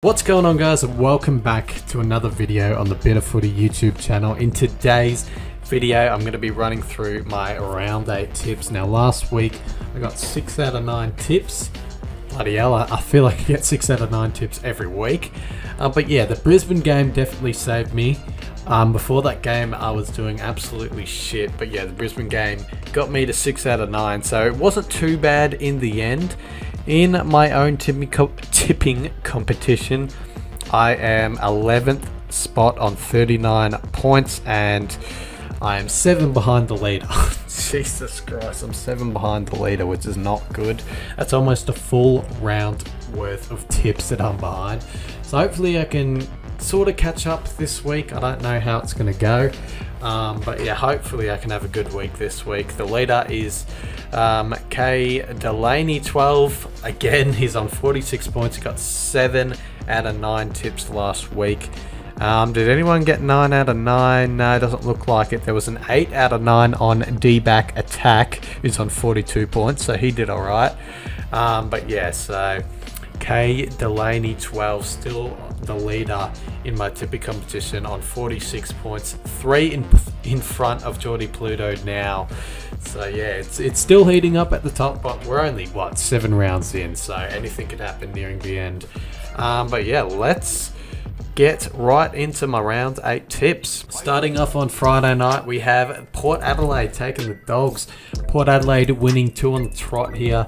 What's going on, guys, and welcome back to another video on the Bit of Footy YouTube channel. In today's video I'm going to be running through my round 8 tips. Now last week I got 6 out of 9 tips. Bloody hell, I feel like I get 6 out of 9 tips every week. But yeah, the Brisbane game definitely saved me. Before that game I was doing absolutely shit, but yeah, the Brisbane game got me to 6 out of 9, so it wasn't too bad in the end. In my own tipping competition, I am 11th spot on 39 points, and I am 7 behind the leader. Jesus Christ, I'm 7 behind the leader, which is not good. That's almost a full round worth of tips that I'm behind. So hopefully I can sort of catch up this week. I don't know how it's going to go. But yeah, hopefully I can have a good week this week. The leader is K Delaney 12. Again, he's on 46 points. He got 7 out of 9 tips last week. Did anyone get 9 out of 9? No, it doesn't look like it. There was an 8 out of 9 on D-back attack, who's on 42 points, so he did alright. But yeah, so K Delaney 12 still the leader in my tipping competition on 46 points, 3 in front of Geordie Pluto now. So yeah, it's still heating up at the top, but we're only what, 7 rounds in, so anything could happen nearing the end. But yeah, let's get right into my round 8 tips. Starting off on Friday night, we have Port Adelaide taking the Dogs. Port Adelaide winning 2 on the trot here.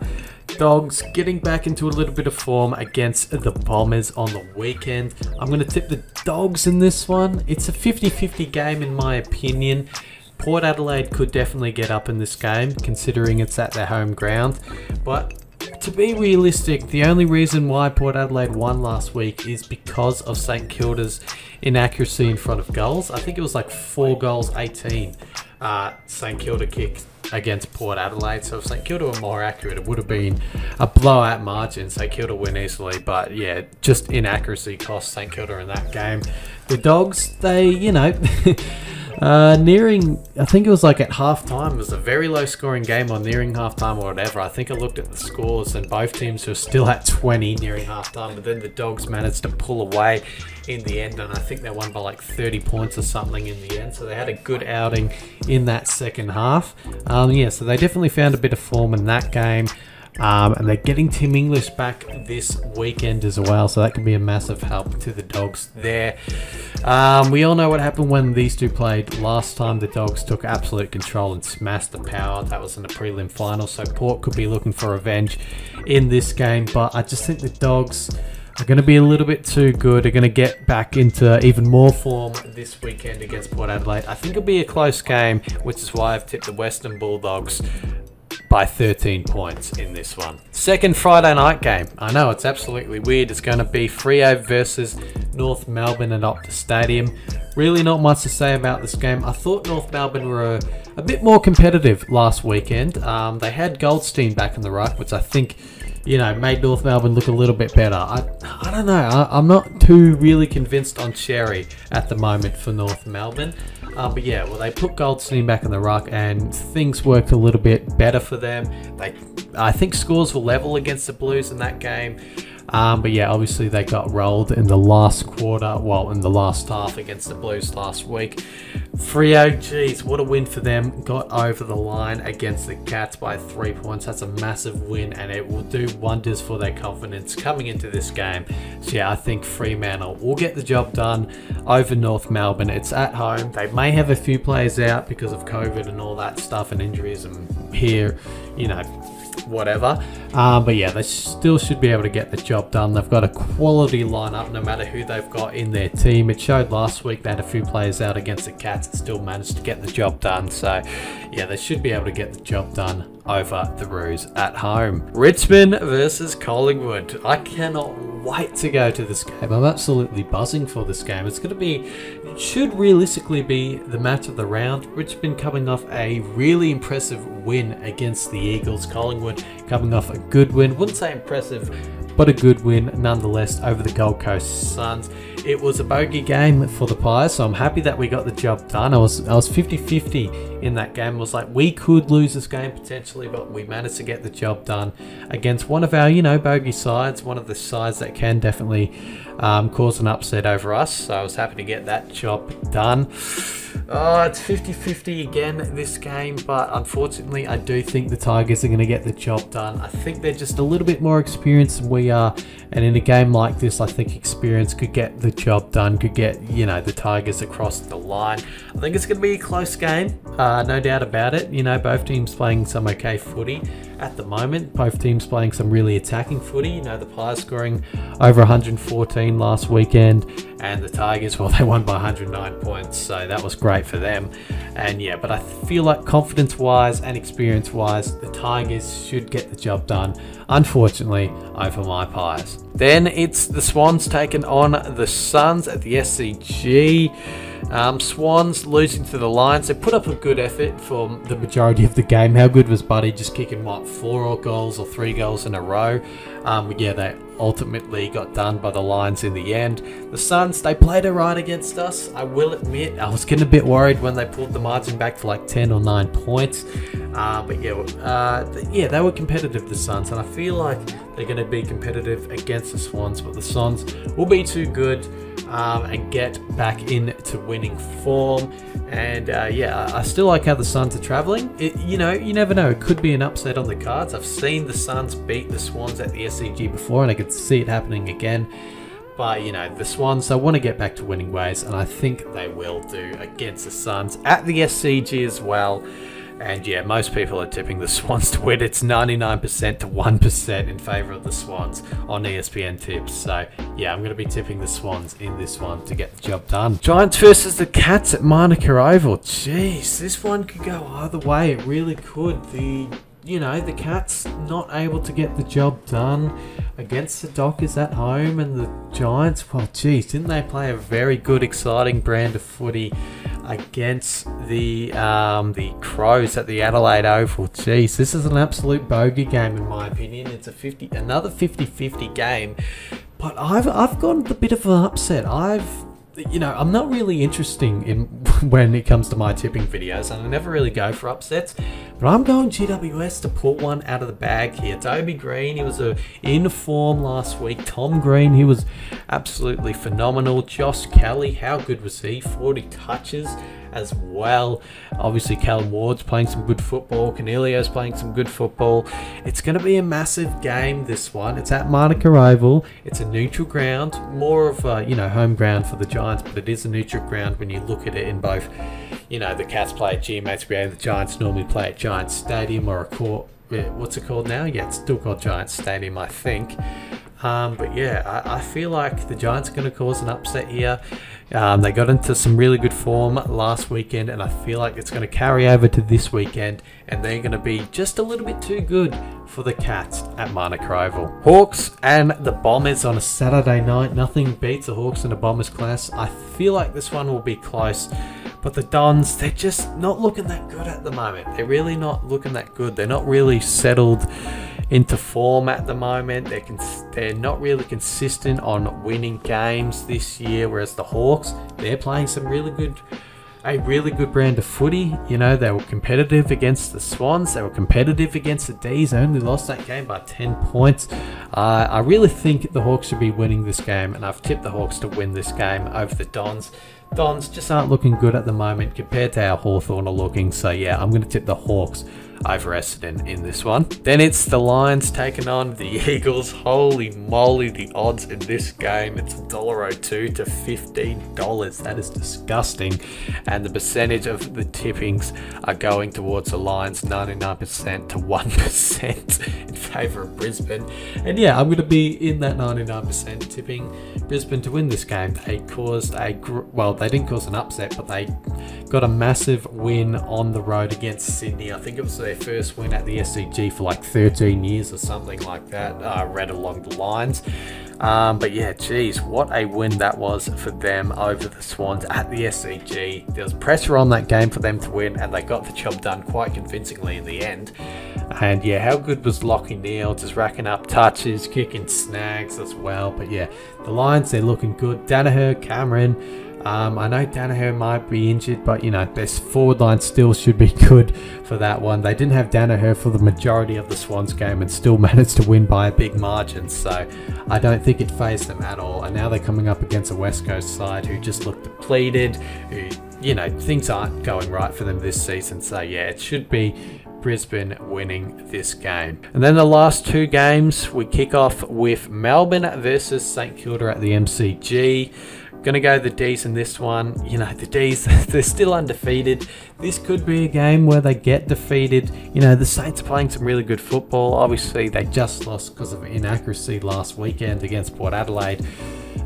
Dogs getting back into a little bit of form against the Bombers on the weekend. I'm going to tip the Dogs in this one. It's a 50-50 game in my opinion. Port Adelaide could definitely get up in this game considering it's at their home ground. But to be realistic, the only reason why Port Adelaide won last week is because of St Kilda's inaccuracy in front of goals. I think it was like 4 goals 18 St Kilda kicked against Port Adelaide. So if St Kilda were more accurate, it would have been a blowout margin. St Kilda win easily, but yeah, just inaccuracy cost St Kilda in that game. The Dogs, they, you know, nearing, I think it was like at halftime, it was a very low scoring game, or nearing halftime or whatever. I think I looked at the scores and both teams were still at 20 nearing halftime, but then the Dogs managed to pull away in the end, and I think they won by like 30 points or something in the end. So they had a good outing in that second half. Yeah, so they definitely found a bit of form in that game. And they're getting Tim English back this weekend as well, so that can be a massive help to the Dogs there. We all know what happened when these two played last time. The Dogs took absolute control and smashed the power. That was in the prelim final, so Port could be looking for revenge in this game, but I just think the Dogs are going to be a little bit too good. They're going to get back into even more form this weekend against Port Adelaide. I think it'll be a close game, which is why I've tipped the Western Bulldogs by 13 points in this one. Second Friday night game. I know, it's absolutely weird. It's going to be Freo versus North Melbourne at Optus Stadium. Really not much to say about this game. I thought North Melbourne were a bit more competitive last weekend. They had Goldstein back in the ruck, which I think, you know, made North Melbourne look a little bit better. I don't know. I'm not too really convinced on Cherry at the moment for North Melbourne. But yeah, well, they put Goldstein back in the ruck and things worked a little bit better for them. I think scores were level against the Blues in that game. But yeah, obviously they got rolled in the last quarter, well, in the last half against the Blues last week. Freo, geez, what a win for them. Got over the line against the Cats by 3 points. That's a massive win, and it will do wonders for their confidence coming into this game. So yeah, I think Fremantle will get the job done over North Melbourne. It's at home. They may have a few players out because of COVID and all that stuff and injuries and here, you know, whatever. But yeah, they still should be able to get the job done. They've got a quality lineup no matter who they've got in their team. It showed last week they had a few players out against the Cats and still managed to get the job done. So yeah, they should be able to get the job done over the Roos at home. Richmond versus Collingwood. I cannot wait to go to this game. I'm absolutely buzzing for this game. It's going to be, it should realistically be the match of the round. Richmond coming off a really impressive win against the Eagles. Collingwood coming off a good win. Wouldn't say impressive, but a good win nonetheless over the Gold Coast Suns. It was a bogey game for the Pies, so I'm happy that we got the job done. I was 50-50 in that game. It was like we could lose this game potentially, but we managed to get the job done against one of our, bogey sides, one of the sides that can definitely cause an upset over us. So I was happy to get that job done. It's 50-50 again this game, but unfortunately I do think the Tigers are going to get the job done. I think they're just a little bit more experienced than we are, and in a game like this I think experience could get the job done, could get the Tigers across the line. I think it's going to be a close game, no doubt about it. Both teams playing some okay footy at the moment. Both teams playing some really attacking footy. The Pies scoring over 114 last weekend, and the Tigers, well, they won by 109 points, so that was great for them. And yeah, but I feel like confidence wise and experience wise, the Tigers should get the job done, unfortunately, over my Pies. Then it's the Swans taking on the Suns at the SCG. Swans losing to the Lions. They put up a good effort for the majority of the game. How good was Buddy just kicking 4 goals or 3 goals in a row? Yeah, they ultimately got done by the Lions in the end. The Suns, they played it right against us. I will admit, I was getting a bit worried when they pulled the margin back to like 10 or 9 points. But yeah, they were competitive, the Suns, and I feel like they're going to be competitive against the Swans, but the Swans will be too good and get back into winning form. And yeah, I still like how the Suns are traveling. You never know, it could be an upset on the cards. I've seen the Suns beat the Swans at the SCG before, and I could see it happening again. But the Swans, they want to get back to winning ways, and I think they will do against the Suns at the SCG as well. And yeah, most people are tipping the Swans to win. It's 99% to 1% in favour of the Swans on ESPN tips. So yeah, I'm going to be tipping the Swans in this one to get the job done. Giants versus the Cats at Manuka Oval. Jeez, this one could go either way. It really could. The Cats not able to get the job done against the Dockers at home, and the Giants, well, geez, didn't they play a very good, exciting brand of footy against the Crows at the Adelaide Oval? Geez, this is an absolute bogey game in my opinion. It's another 50-50 game, but I've got a bit of an upset. I'm not really interested in when it comes to my tipping videos, and I never really go for upsets, but I'm going GWS to pull one out of the bag here. Toby Green, he was in form last week. Tom Green, he was absolutely phenomenal. Josh Kelly, how good was he? 40 touches as well. Obviously, Callum Ward's playing some good football. Canelio's playing some good football. It's going to be a massive game, this one. It's at Manuka Oval. It's a neutral ground, more of a, home ground for the Giants, but it is a neutral ground when you look at it in both, the Cats play at GMHBA, the Giants normally play at Giants Stadium, or a court, what's it called now? Yeah, it's still called Giants Stadium, I think. But yeah, I feel like the Giants are going to cause an upset here. They got into some really good form last weekend, and I feel like it's going to carry over to this weekend, and they're going to be just a little bit too good for the Cats at Manuka Oval. Hawks and the Bombers on a Saturday night. Nothing beats the Hawks and the Bombers class. I feel like this one will be close, but the Dons, they're just not looking that good at the moment. They're really not looking that good. They're not really settled into form at the moment. They're not really consistent on winning games this year, whereas the Hawks, they're playing a really good brand of footy. They were competitive against the Swans. They were competitive against the DEES. They only lost that game by 10 points. I really think the Hawks should be winning this game, and I've tipped the Hawks to win this game over the Dons. Dons just aren't looking good at the moment compared to how Hawthorn are looking. So yeah, I'm going to tip the Hawks over Essendon in this one. Then it's the Lions taking on the Eagles. Holy moly, the odds in this game. It's $1.02 to $15. That is disgusting. And the percentage of the tippings are going towards the Lions, 99% to 1% in favour of Brisbane. And yeah, I'm going to be in that 99% tipping Brisbane to win this game. They caused they didn't cause an upset, but they got a massive win on the road against Sydney. I think it was their first win at the SCG for like 13 years or something like that. Read along the lines. But yeah, geez, what a win that was for them over the Swans at the SCG. There was pressure on that game for them to win, and they got the job done quite convincingly in the end. And yeah, how good was Lockie Neal, just racking up touches, kicking snags as well. But yeah, the Lions, they're looking good. Danaher, Cameron, I know Danaher might be injured, but you know, their forward line still should be good for that one. They didn't have Danaher for the majority of the Swans game and still managed to win by a big margin, so I don't think it fazed them at all. And now they're coming up against a West Coast side who just look depleted, who, you know, things aren't going right for them this season. So yeah, it should be Brisbane winning this game. And then the last two games, we kick off with Melbourne versus St Kilda at the MCG. Gonna go the D's in this one. You know, the D's, they're still undefeated. This could be a game where they get defeated. You know, the Saints are playing some really good football. Obviously, they just lost because of inaccuracy last weekend against Port Adelaide.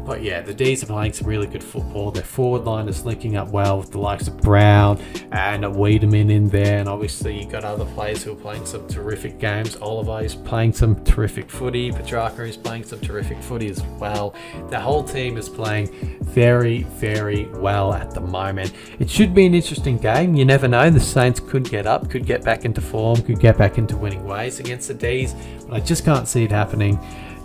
But yeah, the D's are playing some really good football. Their forward line is linking up well with the likes of Brown and Wiedemann in there. And obviously, you've got other players who are playing some terrific games. Oliver is playing some terrific footy. Petrarca is playing some terrific footy as well. The whole team is playing very, very well at the moment. It should be an interesting game. You never know. The Saints could get up, could get back into form, could get back into winning ways against the D's. But I just can't see it happening.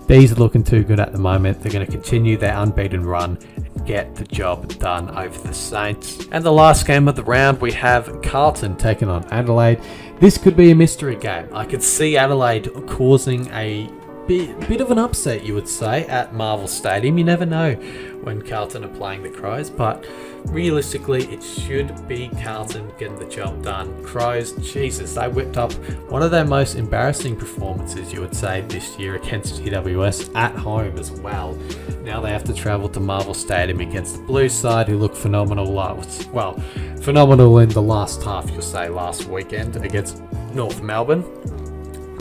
These are looking too good at the moment. They're going to continue their unbeaten run and get the job done over the Saints. And the last game of the round, we have Carlton taking on Adelaide. This could be a mystery game. I could see Adelaide causing a bit of an upset, you would say, at Marvel Stadium. You never know when Carlton are playing the Crows, but realistically, it should be Carlton getting the job done. Crows, Jesus, they whipped up one of their most embarrassing performances, you would say, this year against GWS at home as well. Now they have to travel to Marvel Stadium against the Blues side, who look phenomenal. Well, phenomenal in the last half, you'll say, last weekend against North Melbourne.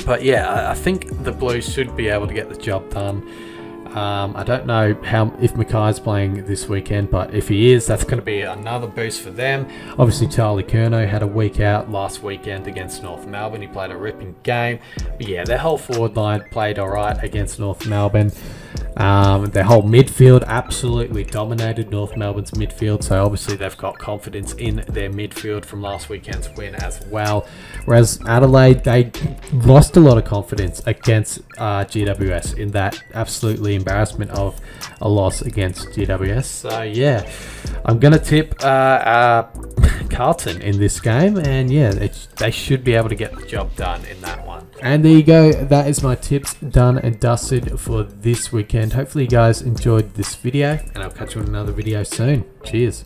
But yeah, I think the Blues should be able to get the job done. I don't know if Mackay's playing this weekend, but if he is, that's going to be another boost for them. Obviously, Charlie Curnow had a week out last weekend against North Melbourne. He played a ripping game. But yeah, their whole forward line played all right against North Melbourne. Their whole midfield absolutely dominated North Melbourne's midfield, so obviously they've got confidence in their midfield from last weekend's win as well. Whereas Adelaide, they lost a lot of confidence against GWS in that absolutely embarrassment of a loss against GWS. So yeah, I'm going to tip Carlton in this game, and yeah, they should be able to get the job done in that one. And there you go, that is my tips done and dusted for this weekend. Hopefully you guys enjoyed this video, and I'll catch you in another video soon. Cheers.